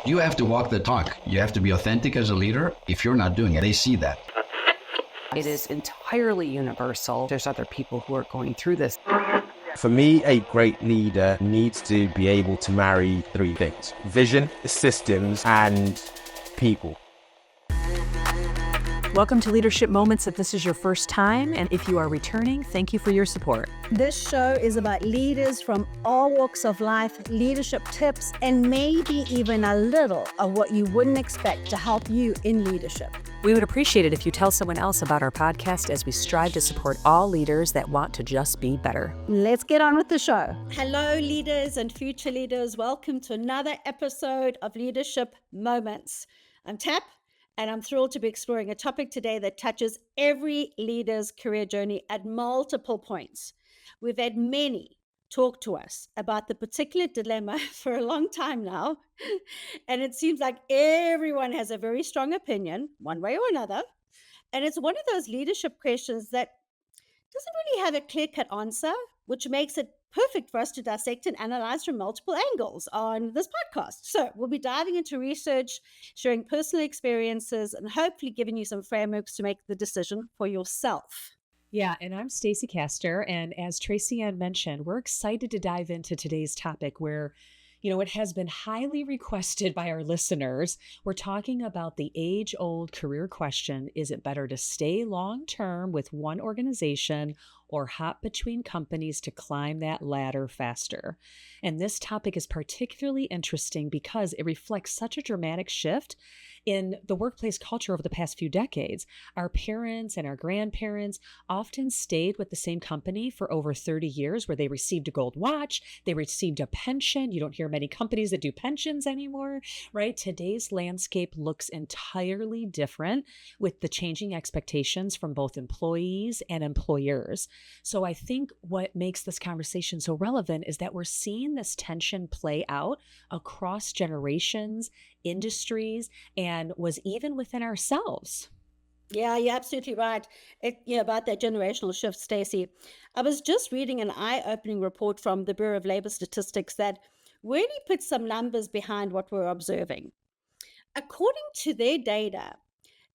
You have to walk the talk. You have to be authentic as a leader. If you're not doing it, they see that. It is entirely universal. There's other people who are going through this. For me, a great leader needs to be able to marry three things: vision, systems, and people. Welcome to Leadership Moments if this is your first time, and if you are returning, thank you for your support. This show is about leaders from all walks of life, leadership tips, and maybe even a little of what you wouldn't expect to help you in leadership. We would appreciate it if you tell someone else about our podcast as we strive to support all leaders that want to just be better. Let's get on with the show. Hello, leaders and future leaders. Welcome to another episode of Leadership Moments. I'm Tap, and I'm thrilled to be exploring a topic today that touches every leader's career journey at multiple points. We've had many talk to us about the particular dilemma for a long time now, and it seems like everyone has a very strong opinion, one way or another, and it's one of those leadership questions that doesn't really have a clear-cut answer, which makes it perfect for us to dissect and analyze from multiple angles on this podcast. So we'll be diving into research, sharing personal experiences, and hopefully giving you some frameworks to make the decision for yourself. Yeah, and I'm Stacey Castor, and as Tracy Ann mentioned, we're excited to dive into today's topic where, it has been highly requested by our listeners. We're talking about the age-old career question: is it better to stay long-term with one organization or hop between companies to climb that ladder faster? And this topic is particularly interesting because it reflects such a dramatic shift in the workplace culture over the past few decades. Our parents and our grandparents often stayed with the same company for over 30 years, where they received a gold watch, they received a pension. You don't hear many companies that do pensions anymore, right? Today's landscape looks entirely different with the changing expectations from both employees and employers. So I think what makes this conversation so relevant is that we're seeing this tension play out across generations, industries, and was even within ourselves. Yeah, you're absolutely right. About that generational shift, Stacey. I was just reading an eye-opening report from the Bureau of Labor Statistics that really put some numbers behind what we're observing. According to their data,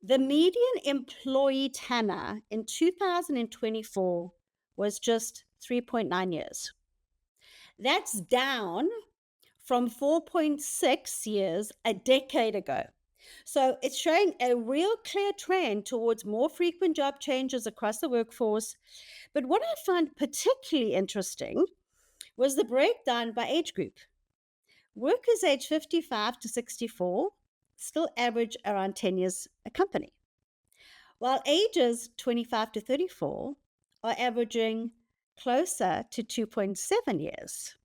the median employee tenure in 2024 was just 3.9 years. That's down from 4.6 years a decade ago. So it's showing a real clear trend towards more frequent job changes across the workforce. But what I found particularly interesting was the breakdown by age group. Workers aged 55 to 64 still average around 10 years a company, while ages 25 to 34 are averaging closer to 2.7 years.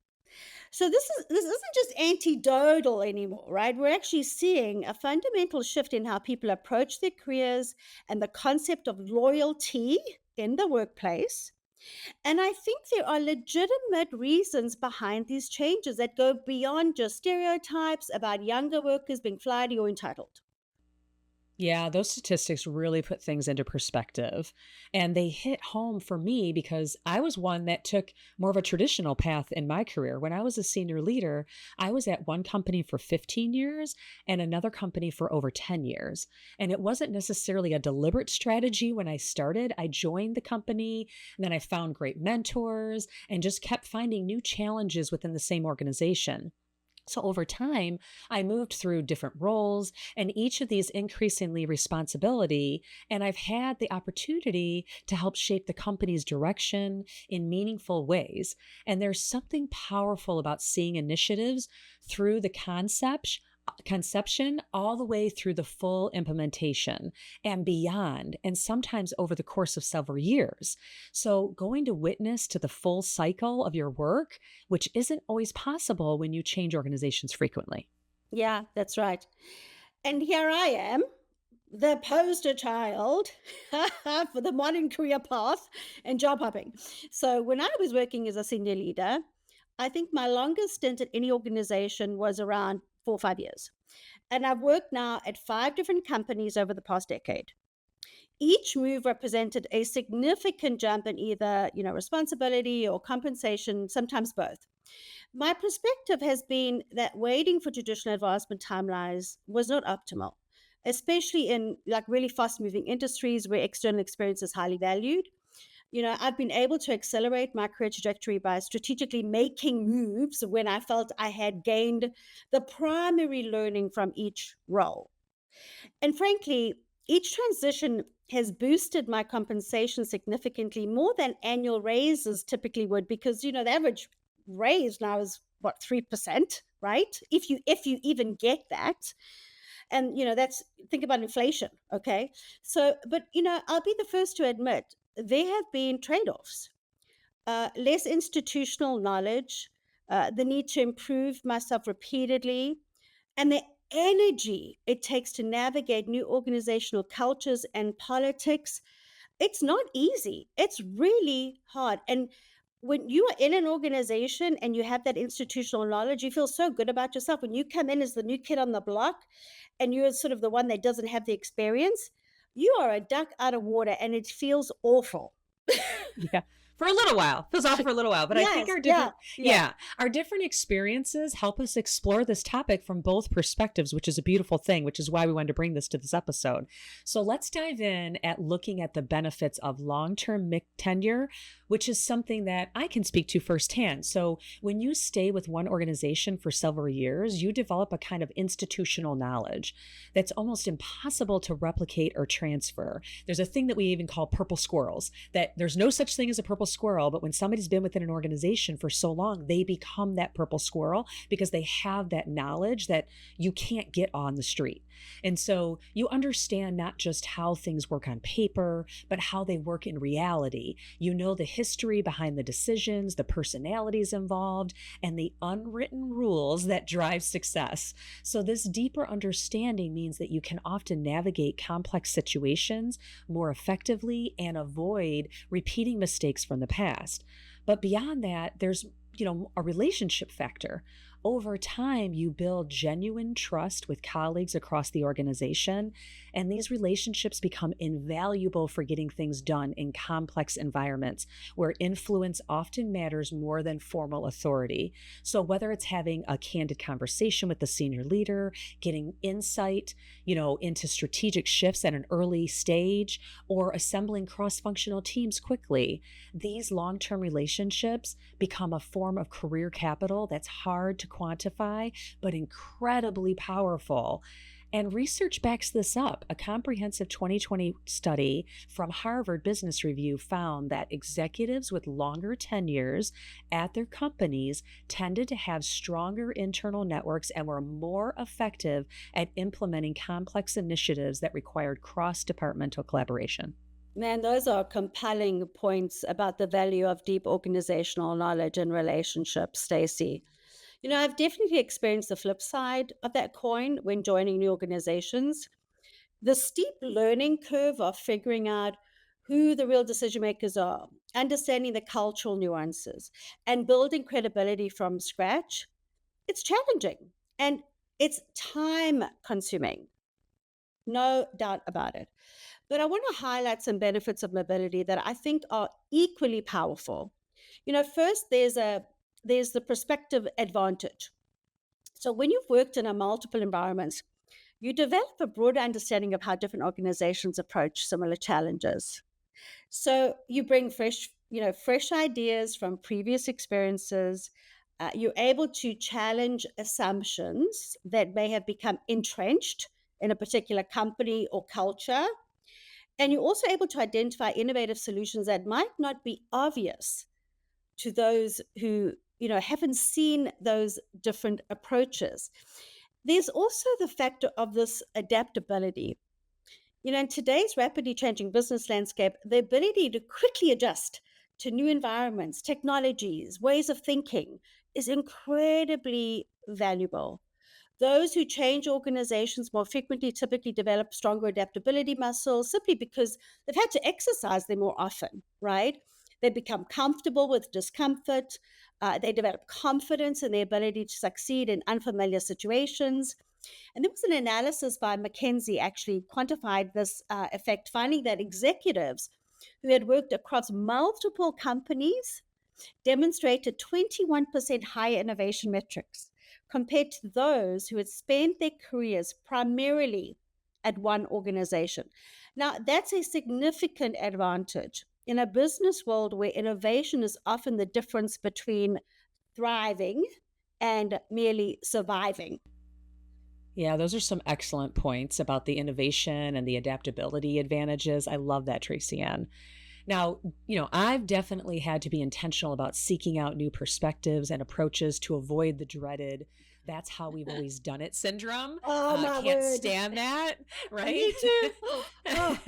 So this isn't just anecdotal anymore, right? We're actually seeing a fundamental shift in how people approach their careers and the concept of loyalty in the workplace. And I think there are legitimate reasons behind these changes that go beyond just stereotypes about younger workers being flighty or entitled. Yeah, those statistics really put things into perspective, and they hit home for me because I was one that took more of a traditional path in my career. When I was a senior leader, I was at one company for 15 years and another company for over 10 years. And it wasn't necessarily a deliberate strategy when I started. I joined the company, and then I found great mentors and just kept finding new challenges within the same organization. So over time, I moved through different roles and each of these increasingly responsibility, and I've had the opportunity to help shape the company's direction in meaningful ways. And there's something powerful about seeing initiatives through the conception all the way through the full implementation and beyond, and sometimes over the course of several years. So going to witness to the full cycle of your work, which isn't always possible when you change organizations frequently. Yeah, that's right. And here I am, the poster child for the modern career path and job hopping. So when I was working as a senior leader, I think my longest stint at any organization was around 4 or 5 years. And I've worked now at 5 different companies over the past decade. Each move represented a significant jump in either, responsibility or compensation, sometimes both. My perspective has been that waiting for traditional advancement timelines was not optimal, especially in like really fast moving industries where external experience is highly valued. I've been able to accelerate my career trajectory by strategically making moves when I felt I had gained the primary learning from each role. And frankly, each transition has boosted my compensation significantly more than annual raises typically would, because the average raise now is what, 3%, right? If you even get that. And that's, think about inflation. Okay. So, but I'll be the first to admit there have been trade-offs, less institutional knowledge, the need to improve myself repeatedly, and the energy it takes to navigate new organizational cultures and politics. It's not easy. It's really hard. And when you are in an organization and you have that institutional knowledge, you feel so good about yourself. When you come in as the new kid on the block and you're sort of the one that doesn't have the experience, you are a duck out of water and it feels awful. Yeah. For a little while. Feels off for a little while. But I think Yes, our yeah, different yeah. our different experiences help us explore this topic from both perspectives, which is a beautiful thing, which is why we wanted to bring this to this episode. So let's dive in at looking at the benefits of long-term tenure, which is something that I can speak to firsthand. So when you stay with one organization for several years, you develop a kind of institutional knowledge that's almost impossible to replicate or transfer. There's a thing that we even call purple squirrels, that there's no such thing as a purple squirrel, but when somebody's been within an organization for so long, they become that purple squirrel because they have that knowledge that you can't get on the street. And so you understand not just how things work on paper, but how they work in reality. You know the history behind the decisions, the personalities involved, and the unwritten rules that drive success. So this deeper understanding means that you can often navigate complex situations more effectively and avoid repeating mistakes from the past. But beyond that, there's a relationship factor. Over time, you build genuine trust with colleagues across the organization, and these relationships become invaluable for getting things done in complex environments where influence often matters more than formal authority. So whether it's having a candid conversation with the senior leader, getting insight, into strategic shifts at an early stage, or assembling cross-functional teams quickly, these long-term relationships become a form of career capital that's hard to quantify, but incredibly powerful. And research backs this up. A comprehensive 2020 study from Harvard Business Review found that executives with longer tenures at their companies tended to have stronger internal networks and were more effective at implementing complex initiatives that required cross-departmental collaboration. Man, those are compelling points about the value of deep organizational knowledge and relationships, Stacey. I've definitely experienced the flip side of that coin when joining new organizations. The steep learning curve of figuring out who the real decision makers are, understanding the cultural nuances, and building credibility from scratch, it's challenging and it's time consuming. No doubt about it. But I want to highlight some benefits of mobility that I think are equally powerful. First, there's the perspective advantage. So when you've worked in a multiple environments, you develop a broader understanding of how different organizations approach similar challenges. So you bring fresh ideas from previous experiences. You're able to challenge assumptions that may have become entrenched in a particular company or culture. And you're also able to identify innovative solutions that might not be obvious to those who, haven't seen those different approaches. There's also the factor of this adaptability. In today's rapidly changing business landscape, the ability to quickly adjust to new environments, technologies, ways of thinking is incredibly valuable. Those who change organizations more frequently typically develop stronger adaptability muscles simply because they've had to exercise them more often, right? They become comfortable with discomfort. They develop confidence in their ability to succeed in unfamiliar situations. And there was an analysis by McKinsey actually quantified this effect, finding that executives who had worked across multiple companies demonstrated 21% higher innovation metrics compared to those who had spent their careers primarily at one organization. Now, that's a significant advantage in a business world where innovation is often the difference between thriving and merely surviving. Yeah, those are some excellent points about the innovation and the adaptability advantages. I love that, Tracy Ann. Now, I've definitely had to be intentional about seeking out new perspectives and approaches to avoid the dreaded "that's how we've always done it" syndrome. Oh, my Can't word. stand that, right? Me too. Oh,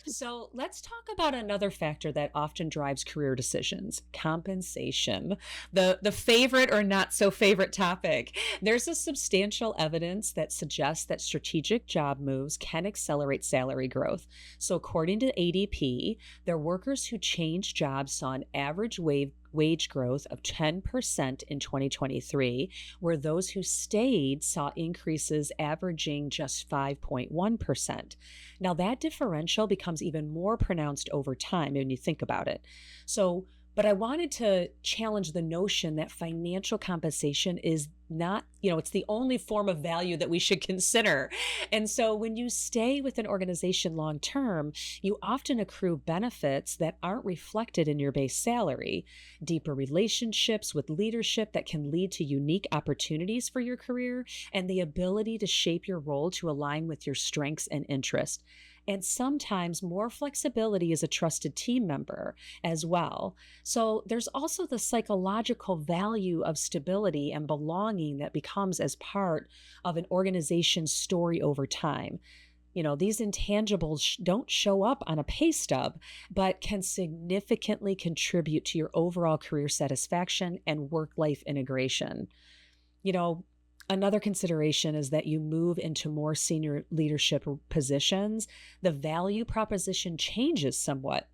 So let's talk about another factor that often drives career decisions: compensation. The favorite or not so favorite topic. There's a substantial evidence that suggests that strategic job moves can accelerate salary growth. So according to ADP, their workers who changed jobs saw an average wage growth of 10% in 2023, where those who stayed saw increases averaging just 5.1%. Now, that differential becomes even more pronounced over time when you think about it. So, but I wanted to challenge the notion that financial compensation is not, it's the only form of value that we should consider. And so when you stay with an organization long term, you often accrue benefits that aren't reflected in your base salary: deeper relationships with leadership that can lead to unique opportunities for your career, and the ability to shape your role to align with your strengths and interests. And sometimes more flexibility as a trusted team member as well. So there's also the psychological value of stability and belonging that becomes as part of an organization's story over time. These intangibles don't show up on a pay stub, but can significantly contribute to your overall career satisfaction and work-life integration. You know, Another consideration is that you move into more senior leadership positions, the value proposition changes somewhat.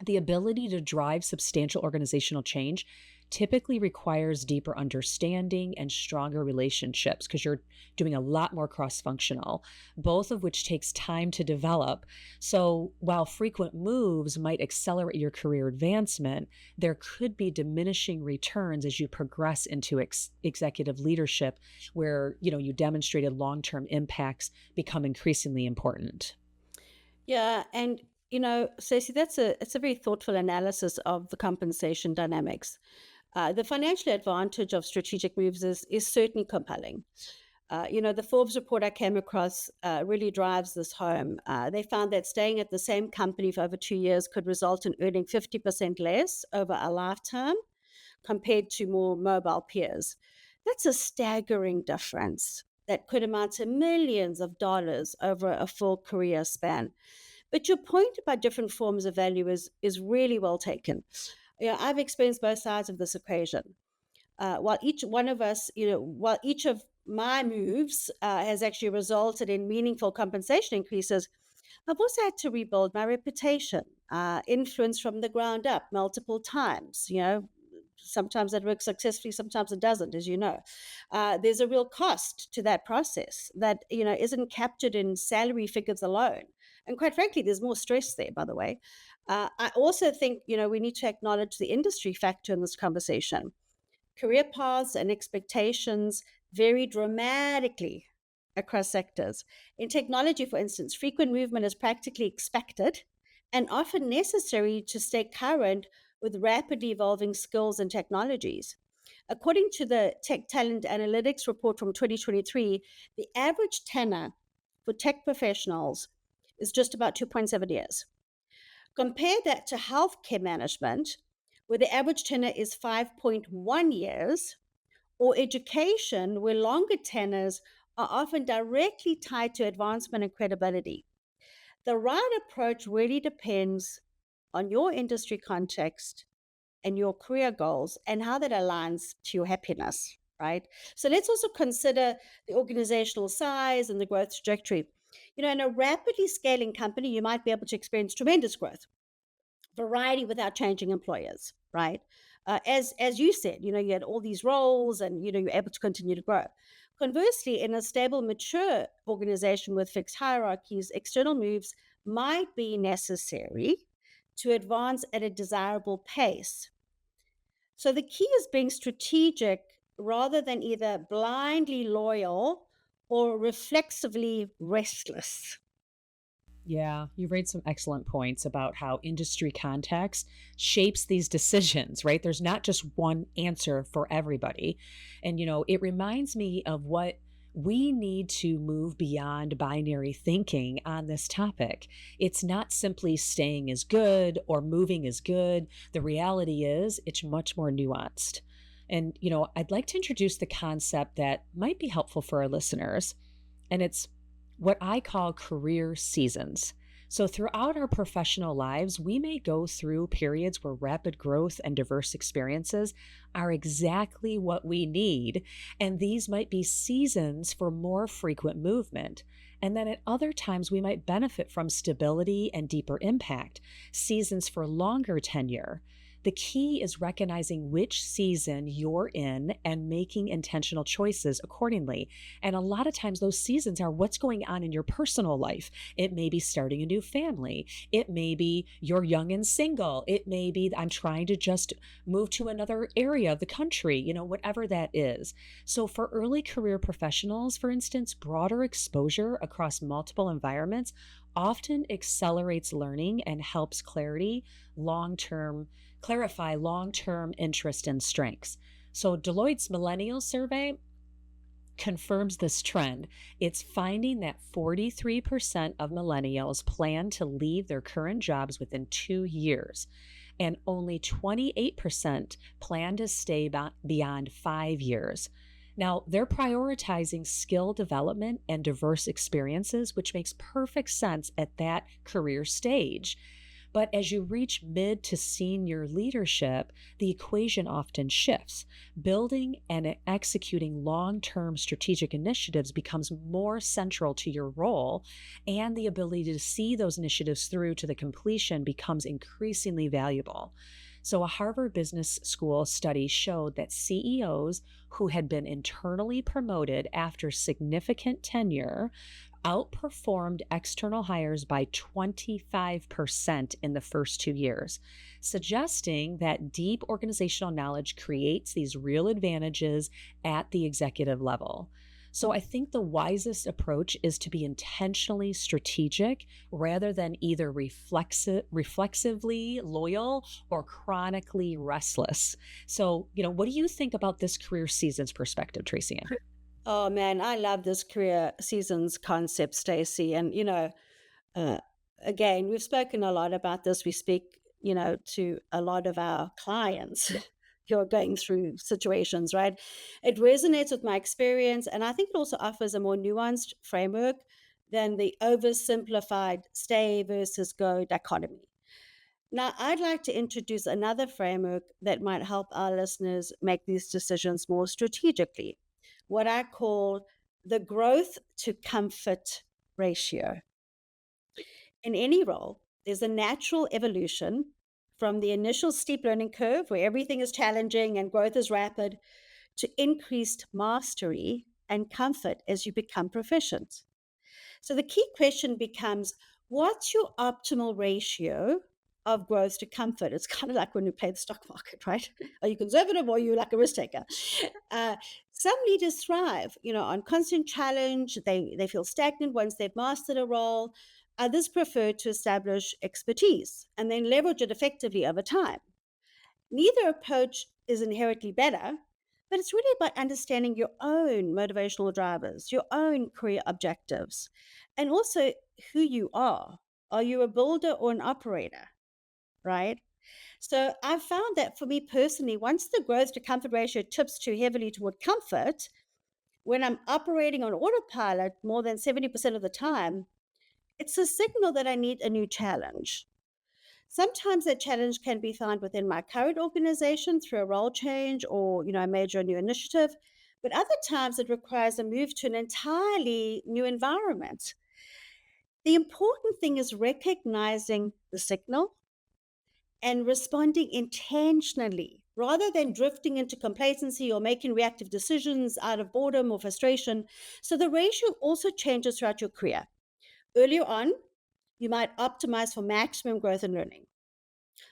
The ability to drive substantial organizational change typically requires deeper understanding and stronger relationships because you're doing a lot more cross-functional, both of which takes time to develop. So while frequent moves might accelerate your career advancement, there could be diminishing returns as you progress into executive leadership where, you demonstrated long-term impacts become increasingly important. yeah. And, Stacey, it's a very thoughtful analysis of the compensation dynamics. The financial advantage of strategic moves is certainly compelling. The Forbes report I came across really drives this home. They found that staying at the same company for over 2 years could result in earning 50% less over a lifetime compared to more mobile peers. That's a staggering difference that could amount to millions of dollars over a full career span. But your point about different forms of value is really well taken. I've experienced both sides of this equation. While each one of us, while each of my moves has actually resulted in meaningful compensation increases, I've also had to rebuild my reputation, influence from the ground up multiple times. Sometimes that works successfully, sometimes it doesn't, as you know. There's a real cost to that process that isn't captured in salary figures alone. And quite frankly, there's more stress there, by the way. I also think we need to acknowledge the industry factor in this conversation. Career paths and expectations vary dramatically across sectors. In technology, for instance, frequent movement is practically expected and often necessary to stay current with rapidly evolving skills and technologies. According to the Tech Talent Analytics report from 2023, the average tenure for tech professionals is just about 2.7 years. Compare that to healthcare management, where the average tenure is 5.1 years, or education, where longer tenures are often directly tied to advancement and credibility. The right approach really depends on your industry context and your career goals and how that aligns to your happiness, right? So let's also consider the organizational size and the growth trajectory. In a rapidly scaling company, you might be able to experience tremendous growth, variety without changing employers, right? As you said, you had all these roles and, you're able to continue to grow. Conversely, in a stable, mature organization with fixed hierarchies, external moves might be necessary to advance at a desirable pace. So the key is being strategic rather than either blindly loyal or reflexively restless. Yeah, you raised some excellent points about how industry context shapes these decisions, right? There's not just one answer for everybody. And, it reminds me of what we need to move beyond binary thinking on this topic. It's not simply staying is good or moving is good. The reality is, it's much more nuanced. And, I'd like to introduce the concept that might be helpful for our listeners, and it's what I call career seasons. So, throughout our professional lives, we may go through periods where rapid growth and diverse experiences are exactly what we need. And these might be seasons for more frequent movement. And then at other times, we might benefit from stability and deeper impact, seasons for longer tenure. The key is recognizing which season you're in and making intentional choices accordingly. And a lot of times, those seasons are what's going on in your personal life. It may be starting a new family. It may be you're young and single. It may be I'm trying to just move to another area of the country, whatever that is. So, for early career professionals, for instance, broader exposure across multiple environments often accelerates learning and helps clarify long-term interest and strengths. So Deloitte's millennial survey confirms this trend. It's finding that 43% of millennials plan to leave their current jobs within 2 years, and only 28% plan to stay beyond 5 years. Now, they're prioritizing skill development and diverse experiences, which makes perfect sense at that career stage. But as you reach mid to senior leadership, the equation often shifts. Building and executing long term strategic initiatives becomes more central to your role, and the ability to see those initiatives through to the completion becomes increasingly valuable. So, a Harvard Business School study showed that CEOs who had been internally promoted after significant tenure outperformed external hires by 25% in the first 2 years, suggesting that deep organizational knowledge creates these real advantages at the executive level. So I think the wisest approach is to be intentionally strategic rather than either reflexively loyal or chronically restless. So, what do you think about this career seasons perspective, Tracy Ann? Oh man, I love this career seasons concept, Stacey. And uh, again, we've spoken a lot about this. We speak, to a lot of our clients who are going through situations, right? It resonates with my experience, and I think it also offers a more nuanced framework than the oversimplified stay versus go dichotomy. Now, I'd like to introduce another framework that might help our listeners make these decisions more strategically, what I call the growth to comfort ratio. In any role, there's a natural evolution from the initial steep learning curve where everything is challenging and growth is rapid to increased mastery and comfort as you become proficient. So the key question becomes, what's your optimal ratio of growth to comfort? It's kind of like when you play the stock market, right? Are you conservative or are you like a risk taker? Uh, some leaders thrive, on constant challenge. They feel stagnant once they've mastered a role. Others prefer to establish expertise and then leverage it effectively over time. Neither approach is inherently better, but it's really about understanding your own motivational drivers, your own career objectives, and also who you are. Are you a builder or an operator? Right? So I've found that for me personally, once the growth to comfort ratio tips too heavily toward comfort, when I'm operating on autopilot more than 70% of the time, it's a signal that I need a new challenge. Sometimes that challenge can be found within my current organization through a role change or, a major new initiative. But other times it requires a move to an entirely new environment. The important thing is recognizing the signal and responding intentionally rather than drifting into complacency or making reactive decisions out of boredom or frustration. So the ratio also changes throughout your career. Earlier on, you might optimize for maximum growth and learning.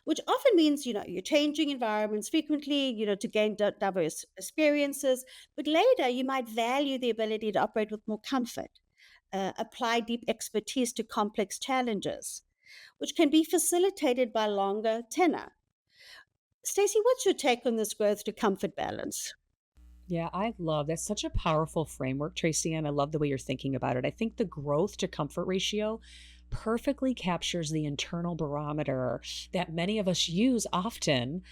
which often means, you're changing environments frequently, to gain diverse experiences. But later, you might value the ability to operate with more comfort, apply deep expertise to complex challenges, which can be facilitated by longer tenure. Stacey, what's your take on this growth to comfort balance? Yeah, I love that's such a powerful framework, Tracy, and I love the way you're thinking about it. I think the growth to comfort ratio perfectly captures the internal barometer that many of us use often,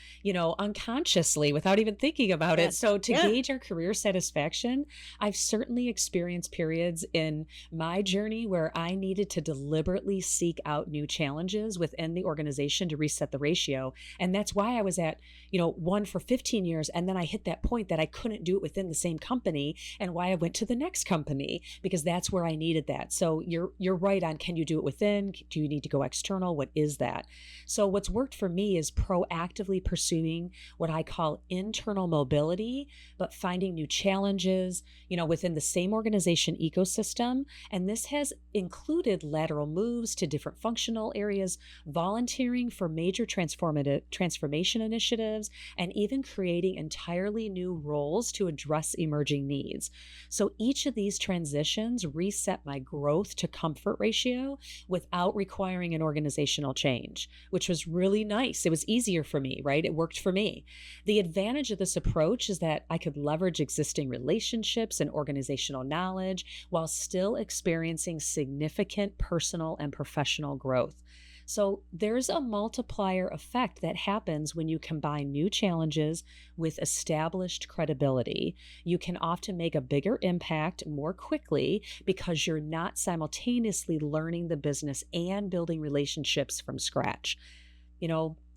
unconsciously without even thinking about it. Yes. So, to Yeah. gauge our career satisfaction, I've certainly experienced periods in my journey where I needed to deliberately seek out new challenges within the organization to reset the ratio. And that's why I was at one for 15 years. And then I hit that point that I couldn't do it within the same company, and why I went to the next company because that's where I needed that. So you're right on, can you do it within? Do you need to go external? What is that? So what's worked for me is proactively pursuing what I call internal mobility, but finding new challenges, within the same organization ecosystem. And this has included lateral moves to different functional areas, volunteering for major transformation initiatives, and even creating entirely new roles to address emerging needs. So each of these transitions reset my growth to comfort ratio without requiring an organizational change, which was really nice. It was easier for me, right? It worked for me. The advantage of this approach is that I could leverage existing relationships and organizational knowledge while still experiencing significant personal and professional growth. So there's a multiplier effect that happens when you combine new challenges with established credibility. You can often make a bigger impact more quickly because you're not simultaneously learning the business and building relationships from scratch.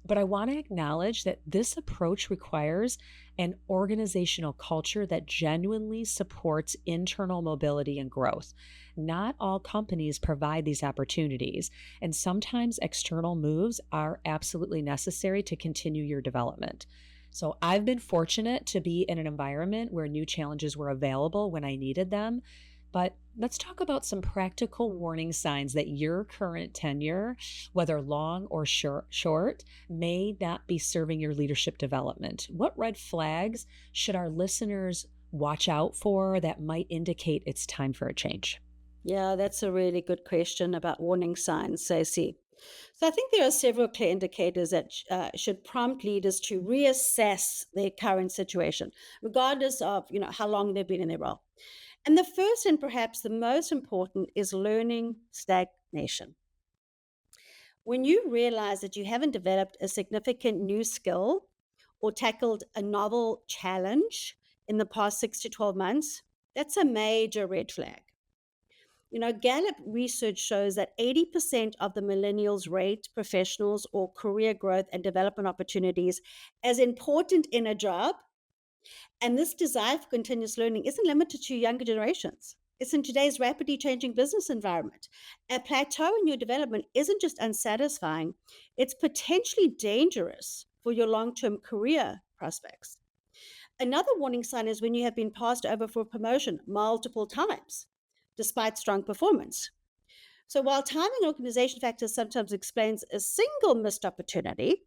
But I want to acknowledge that this approach requires an organizational culture that genuinely supports internal mobility and growth. Not all companies provide these opportunities, and sometimes external moves are absolutely necessary to continue your development. So I've been fortunate to be in an environment where new challenges were available when I needed them. But let's talk about some practical warning signs that your current tenure, whether long or short, may not be serving your leadership development. What red flags should our listeners watch out for that might indicate it's time for a change? Yeah, that's a really good question about warning signs, Stacey. So I think there are several clear indicators that should prompt leaders to reassess their current situation, regardless of how long they've been in their role. And the first and perhaps the most important is learning stagnation. When you realize that you haven't developed a significant new skill or tackled a novel challenge in the past 6 to 12 months, that's a major red flag. Gallup research shows that 80% of the millennials rate professionals or career growth and development opportunities as important in a job. And this desire for continuous learning isn't limited to younger generations. It's in today's rapidly changing business environment. A plateau in your development isn't just unsatisfying, it's potentially dangerous for your long term career prospects. Another warning sign is when you have been passed over for promotion multiple times, despite strong performance. So while timing and organization factors sometimes explains a single missed opportunity,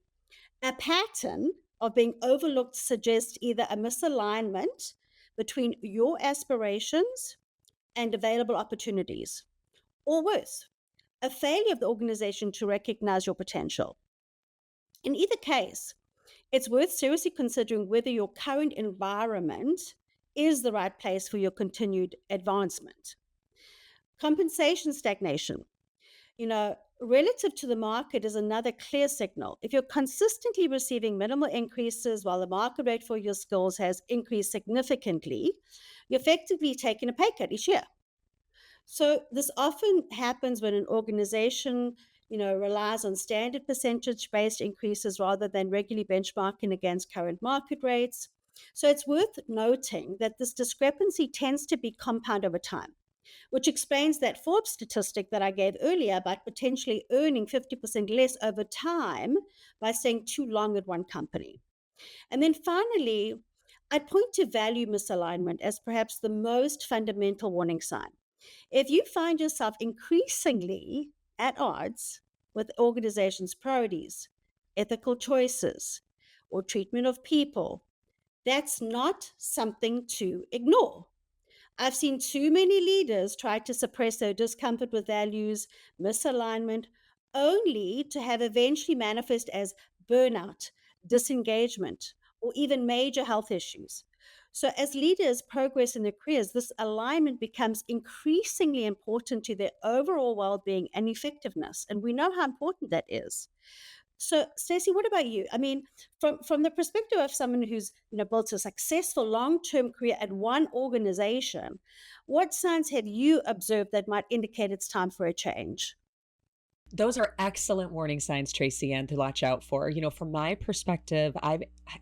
a pattern of being overlooked suggests either a misalignment between your aspirations and available opportunities, or worse, a failure of the organization to recognize your potential. In either case, it's worth seriously considering whether your current environment is the right place for your continued advancement. Compensation stagnation. Relative to the market is another clear signal. If you're consistently receiving minimal increases while the market rate for your skills has increased significantly, you're effectively taking a pay cut each year. So this often happens when an organization, relies on standard percentage-based increases rather than regularly benchmarking against current market rates. So it's worth noting that this discrepancy tends to be compound over time, which explains that Forbes statistic that I gave earlier about potentially earning 50% less over time by staying too long at one company. And then finally, I'd point to value misalignment as perhaps the most fundamental warning sign. If you find yourself increasingly at odds with organizations' priorities, ethical choices, or treatment of people, that's not something to ignore. I've seen too many leaders try to suppress their discomfort with values, misalignment, only to have eventually manifest as burnout, disengagement, or even major health issues. So, as leaders progress in their careers, this alignment becomes increasingly important to their overall well being and effectiveness. And we know how important that is. So, Stacey, what about you? I mean, from the perspective of someone who's built a successful long-term career at one organization, what signs have you observed that might indicate it's time for a change? Those are excellent warning signs, Tracy Ann, to watch out for. From my perspective, I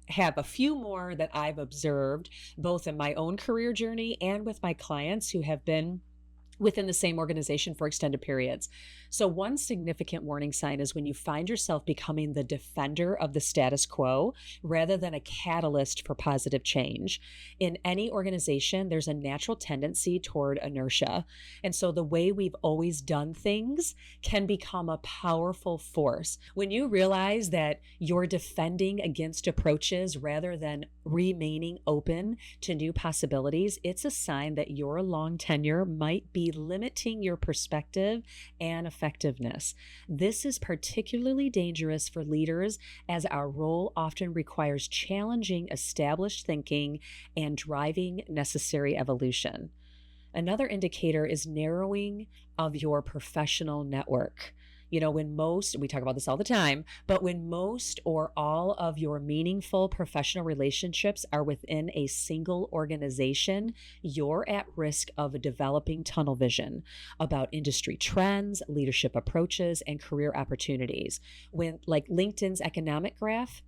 have a few more that I've observed both in my own career journey and with my clients who have been within the same organization for extended periods. So, one significant warning sign is when you find yourself becoming the defender of the status quo rather than a catalyst for positive change. In any organization, there's a natural tendency toward inertia. And so, the way we've always done things can become a powerful force. When you realize that you're defending against approaches rather than remaining open to new possibilities, it's a sign that your long tenure might be limiting your perspective and effectiveness. This is particularly dangerous for leaders as our role often requires challenging established thinking and driving necessary evolution. Another indicator is narrowing of your professional network. We talk about this all the time, but when most or all of your meaningful professional relationships are within a single organization, you're at risk of developing tunnel vision about industry trends, leadership approaches, and career opportunities. When, like LinkedIn's economic graph,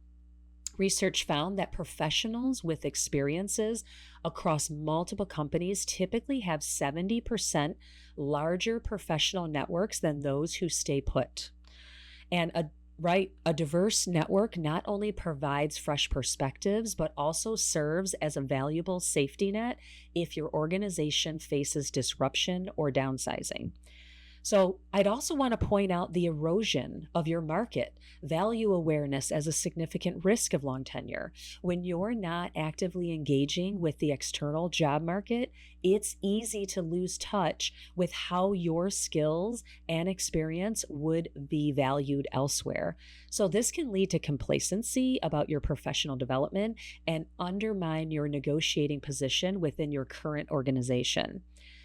research found that professionals with experiences across multiple companies typically have 70% larger professional networks than those who stay put. And a diverse network not only provides fresh perspectives, but also serves as a valuable safety net if your organization faces disruption or downsizing. So I'd also want to point out the erosion of your market value awareness as a significant risk of long tenure. When you're not actively engaging with the external job market, it's easy to lose touch with how your skills and experience would be valued elsewhere. So this can lead to complacency about your professional development and undermine your negotiating position within your current organization.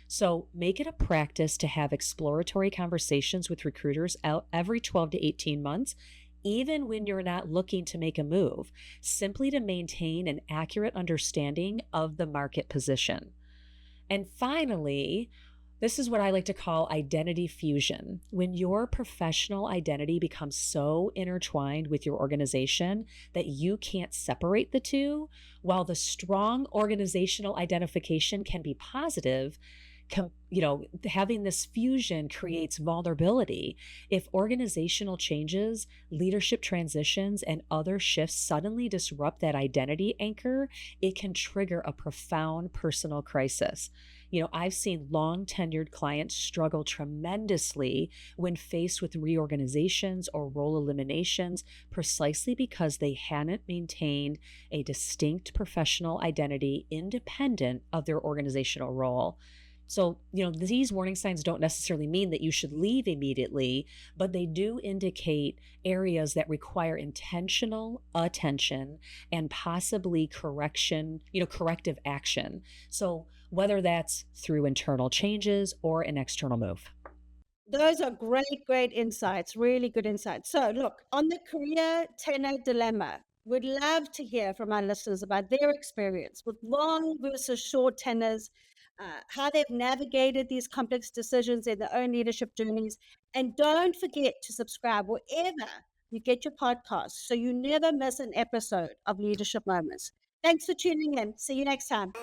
So make it a practice to have exploratory conversations with recruiters out every 12 to 18 months, even when you're not looking to make a move, simply to maintain an accurate understanding of the market position. And finally, this is what I like to call identity fusion. When your professional identity becomes so intertwined with your organization that you can't separate the two, while the strong organizational identification can be positive, having this fusion creates vulnerability. If organizational changes, leadership transitions, and other shifts suddenly disrupt that identity anchor, it can trigger a profound personal crisis. I've seen long tenured clients struggle tremendously when faced with reorganizations or role eliminations, precisely because they hadn't maintained a distinct professional identity independent of their organizational role. So, these warning signs don't necessarily mean that you should leave immediately, but they do indicate areas that require intentional attention and possibly corrective action. So whether that's through internal changes or an external move. Those are great, great insights, really good insights. So, look, on the career tenure dilemma, we'd love to hear from our listeners about their experience with long versus short tenures, how they've navigated these complex decisions in their own leadership journeys. And don't forget to subscribe wherever you get your podcasts so you never miss an episode of Leadership Moments. Thanks for tuning in. See you next time.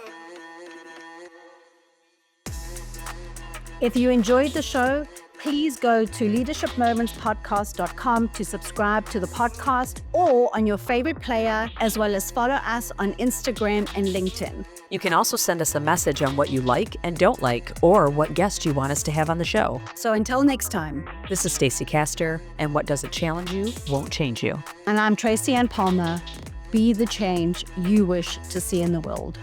If you enjoyed the show, please go to leadershipmomentspodcast.com to subscribe to the podcast or on your favorite player, as well as follow us on Instagram and LinkedIn. You can also send us a message on what you like and don't like, or what guest you want us to have on the show. So until next time, This is Stacey Castor, and what doesn't challenge you won't change you. and I'm Tracy Ann Palmer. Be the change you wish to see in the world.